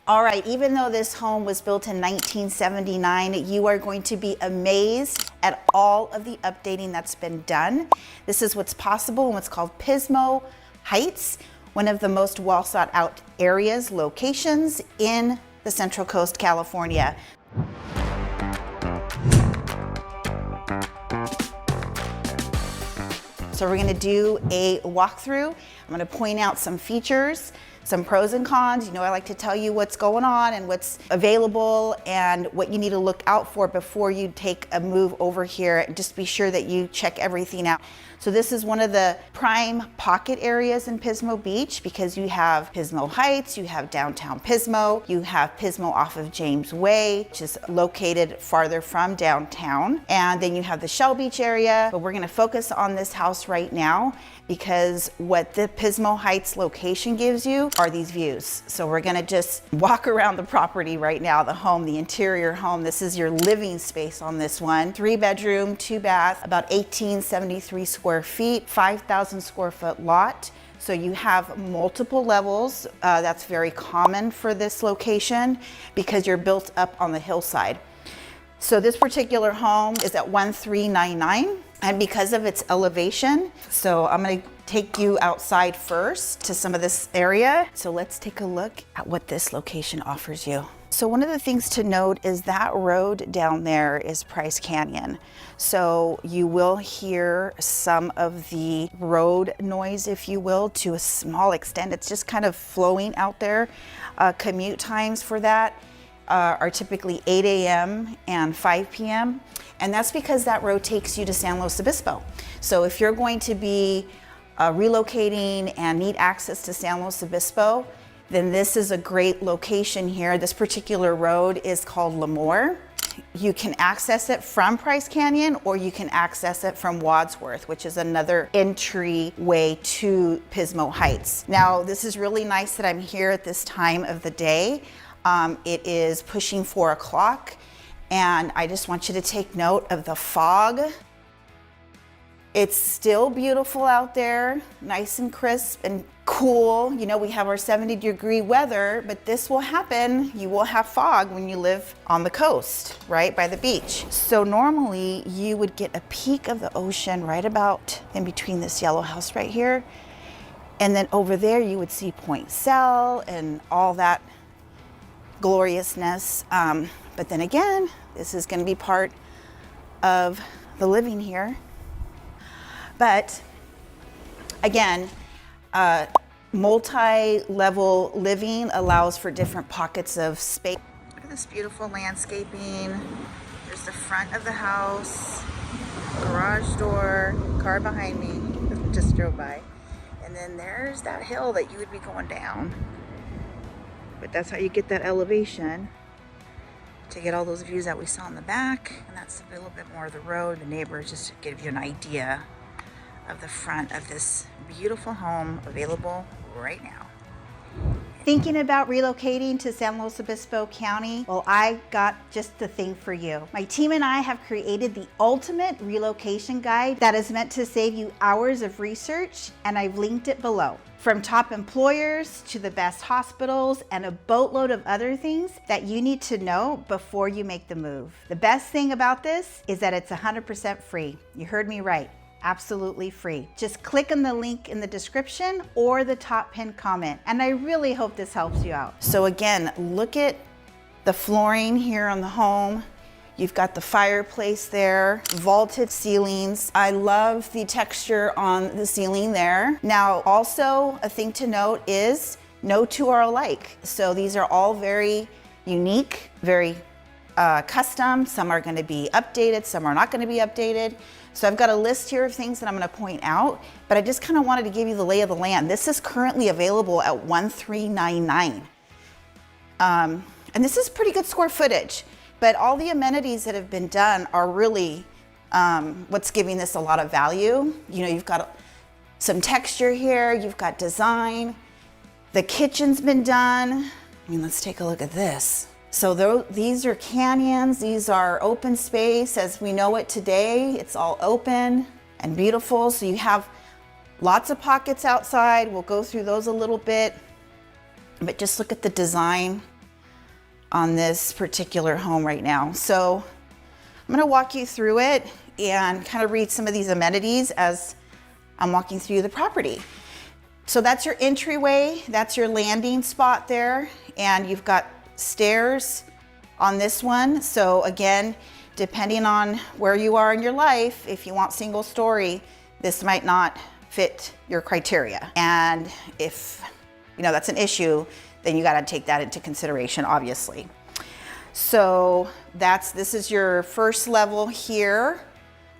All right, even though this home was built in 1979, you are going to be amazed at all of the updating that's been done. This is what's possible in what's called Pismo Heights, one of the most well sought out areas, locations in the Central Coast, California. So we're gonna do a walkthrough. I'm gonna point out some features, some pros and cons. You know, I like to tell you what's going on and what's available and what you need to look out for before you take a move over here. And just be sure that you check everything out. So this is one of the prime pocket areas in Pismo Beach because you have Pismo Heights, you have downtown Pismo, you have Pismo off of James Way, which is located farther from downtown. And then you have the Shell Beach area, but we're gonna focus on this house right now because what the Pismo Heights location gives you are these views. So we're gonna just walk around the property right now, the home, the interior home. This is your living space on this one. 3-bedroom, 2-bath, about 1873 square feet, 5,000 square foot lot. So you have multiple levels. That's very common for this location because you're built up on the hillside. So this particular home is at 1399. And because of its elevation, so I'm gonna take you outside first to some of this area. So let's take a look at what this location offers you. So one of the things to note is that road down there is Price Canyon. So you will hear some of the road noise, if you will, to a small extent. It's just kind of flowing out there. Commute times for that are typically 8 a.m. and 5 p.m. And that's because that road takes you to San Luis Obispo. So if you're going to be relocating and need access to San Luis Obispo, then this is a great location here. This particular road is called Lemoore. You can access it from Price Canyon or you can access it from Wadsworth, which is another entryway to Pismo Heights. Now, this is really nice that I'm here at this time of the day. It is pushing 4 o'clock. And I just want you to take note of the fog. It's still beautiful out there, nice and crisp and cool. You know, we have our 70-degree weather, but this will happen. You will have fog when you live on the coast, right, by the beach. So normally you would get a peek of the ocean right about in between this yellow house right here. And then over there you would see Point Cell and all that gloriousness. But then again, this is going to be part of the living here. But again, multi-level living allows for different pockets of space. Look at this beautiful landscaping. There's the front of the house, garage door, car behind me, just drove by. And then there's that hill that you would be going down. But that's how you get that elevation to get all those views that we saw in the back. And that's a little bit more of the road, the neighbors, just to give you an idea of the front of this beautiful home available right now. Thinking about relocating to San Luis Obispo County? Well, I got just the thing for you. My team and I have created the ultimate relocation guide that is meant to save you hours of research, and I've linked it below. From top employers to the best hospitals and a boatload of other things that you need to know before you make the move. The best thing about this is that it's 100% free. You heard me right. Absolutely free. Just click on the link in the description or the top pinned comment. And I really hope this helps you out. So again, look at the flooring here on the home. You've got the fireplace there, vaulted ceilings. I love the texture on the ceiling there. Now, also a thing to note is no two are alike. So these are all very unique, very custom. Some are going to be updated, some are not going to be updated. So I've got a list here of things that I'm going to point out, but I just kind of wanted to give you the lay of the land. This is currently available at 1399. And this is pretty good square footage, but all the amenities that have been done are really what's giving this a lot of value. You know, you've got some texture here, you've got design, the kitchen's been done. I mean, let's take a look at this. So these are canyons, these are open space as we know it today. It's all open and beautiful. So you have lots of pockets outside. We'll go through those a little bit, but just look at the design. on this particular home right now. So I'm gonna walk you through it and kind of read some of these amenities as I'm walking through the property. So that's your entryway, that's your landing spot there, and you've got stairs on this one. So again, depending on where you are in your life, if you want single story, this might not fit your criteria. And if that's an issue, then you gotta take that into consideration, obviously. So this is your first level here.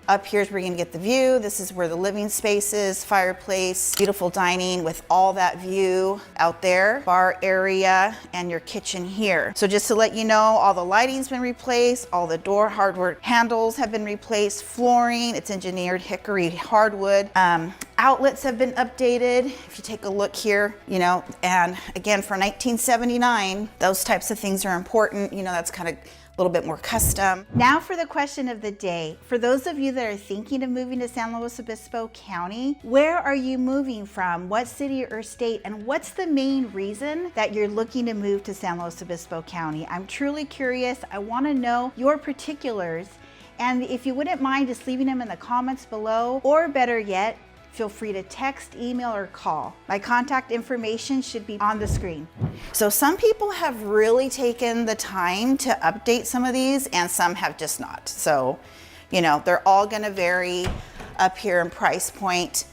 Up here is where you're gonna get the view. This is where the living space is, fireplace, beautiful dining with all that view out there, bar area, and your kitchen here. So just to let you know, all the lighting's been replaced, all the door hardwood handles have been replaced, flooring, it's engineered hickory hardwood. Outlets have been updated. If you take a look here, and again, for 1979, those types of things are important. That's kind of a little bit more custom. Now for the question of the day. For those of you that are thinking of moving to San Luis Obispo County, where are you moving from? What city or state? And what's the main reason that you're looking to move to San Luis Obispo County? I'm truly curious. I want to know your particulars. And if you wouldn't mind just leaving them in the comments below, or better yet, feel free to text, email, or call. My contact information should be on the screen. So some people have really taken the time to update some of these, and some have just not. So, they're all gonna vary up here in price point.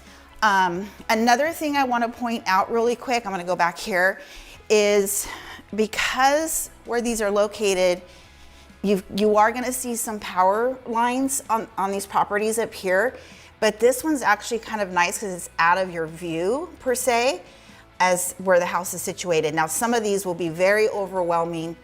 Another thing I wanna point out really quick, I'm gonna go back here, is because where these are located, you are gonna see some power lines on these properties up here. But this one's actually kind of nice because it's out of your view, per se, as where the house is situated. Now, some of these will be very overwhelming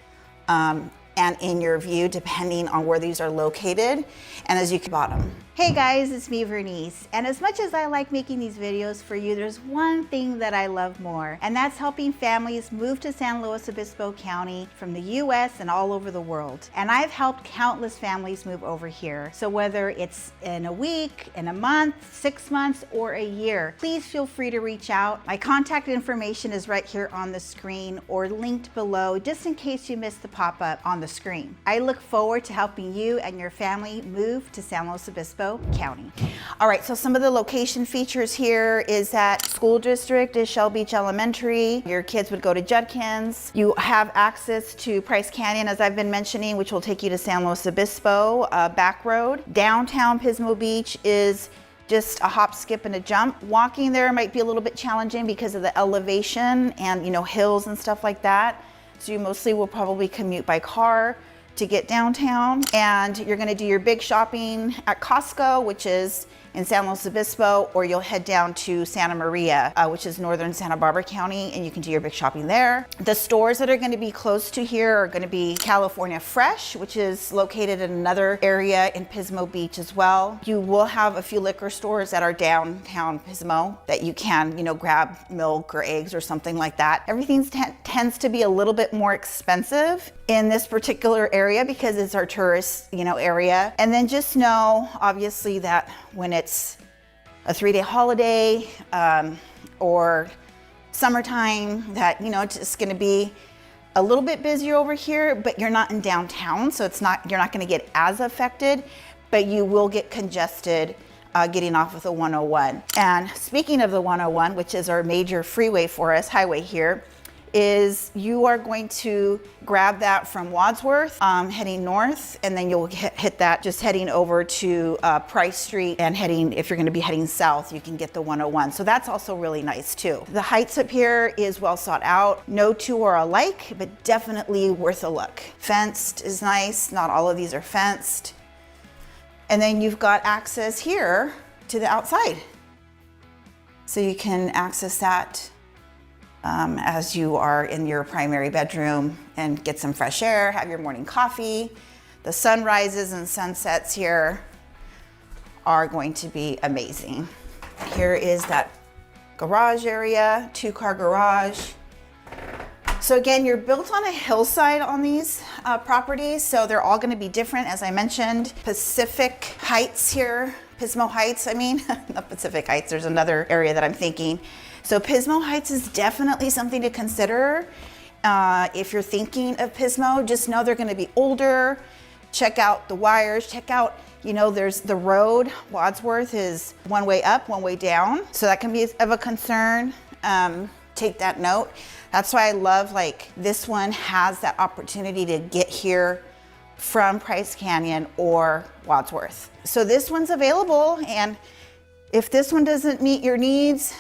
and in your view, depending on where these are located. And as you can bottom. Hey guys, it's me, Vernice. And as much as I like making these videos for you, there's one thing that I love more, and that's helping families move to San Luis Obispo County from the US and all over the world. And I've helped countless families move over here. So whether it's in a week, in a month, 6 months, or a year, please feel free to reach out. My contact information is right here on the screen or linked below, just in case you missed the pop-up on the screen. I look forward to helping you and your family move to San Luis Obispo County. All right, so some of the location features here is that school district is Shell Beach Elementary. Your kids would go to Judkins. You have access to Price Canyon, as I've been mentioning, which will take you to San Luis Obispo, back road. Downtown Pismo Beach is just a hop, skip, and a jump. Walking there might be a little bit challenging because of the elevation and hills and stuff like that. So you mostly will probably commute by car to get downtown, and you're gonna do your big shopping at Costco, which is in San Luis Obispo, or you'll head down to Santa Maria, which is northern Santa Barbara County, and you can do your big shopping there. The stores that are gonna be close to here are gonna be California Fresh, which is located in another area in Pismo Beach as well. You will have a few liquor stores that are downtown Pismo that you can, grab milk or eggs or something like that. Everything tends to be a little bit more expensive in this particular area because it's our tourist, area. And then just know, obviously, that when it's a 3-day holiday or summertime, that it's just going to be a little bit busier over here, but you're not in downtown, so you're not going to get as affected, but you will get congested getting off of the 101. And speaking of the 101, which is our major freeway for us, highway here, is you are going to grab that from Wadsworth heading north, and then you'll hit that just heading over to Price Street, and if you're going to be heading south, you can get the 101. So that's also really nice too. The Heights up here is well sought out. No two are alike, but definitely worth a look. Fenced is nice. Not all of these are fenced. And then you've got access here to the outside. So you can access that as you are in your primary bedroom and get some fresh air, have your morning coffee. The sunrises and sunsets here are going to be amazing. Here is that garage area, 2-car garage. So again, you're built on a hillside on these properties, so they're all going to be different, as I mentioned. Pacific Heights here, Pismo Heights, not Pacific Heights, there's another area that I'm thinking. So Pismo Heights is definitely something to consider If you're thinking of Pismo, just know they're going to be older. Check out the wires, check out, you know, there's the road. Wadsworth is one way up, one way down. So that can be of a concern. Take that note. That's why I love, like, this one has that opportunity to get here from Price Canyon or Wadsworth. So this one's available, and if this one doesn't meet your needs,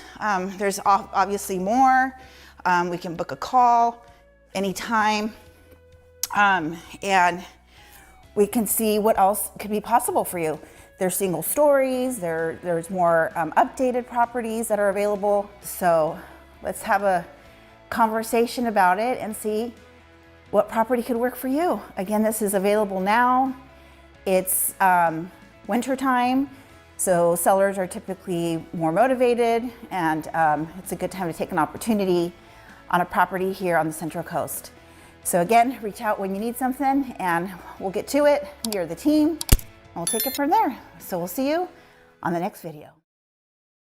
there's obviously more. We can book a call anytime, and we can see what else could be possible for you. There's single stories, there's more updated properties that are available. So let's have a conversation about it and see what property could work for you. Again, this is available now. It's winter time, so sellers are typically more motivated, and it's a good time to take an opportunity on a property here on the Central Coast. So again, reach out when you need something and we'll get to it. We are the team and we'll take it from there. So we'll see you on the next video.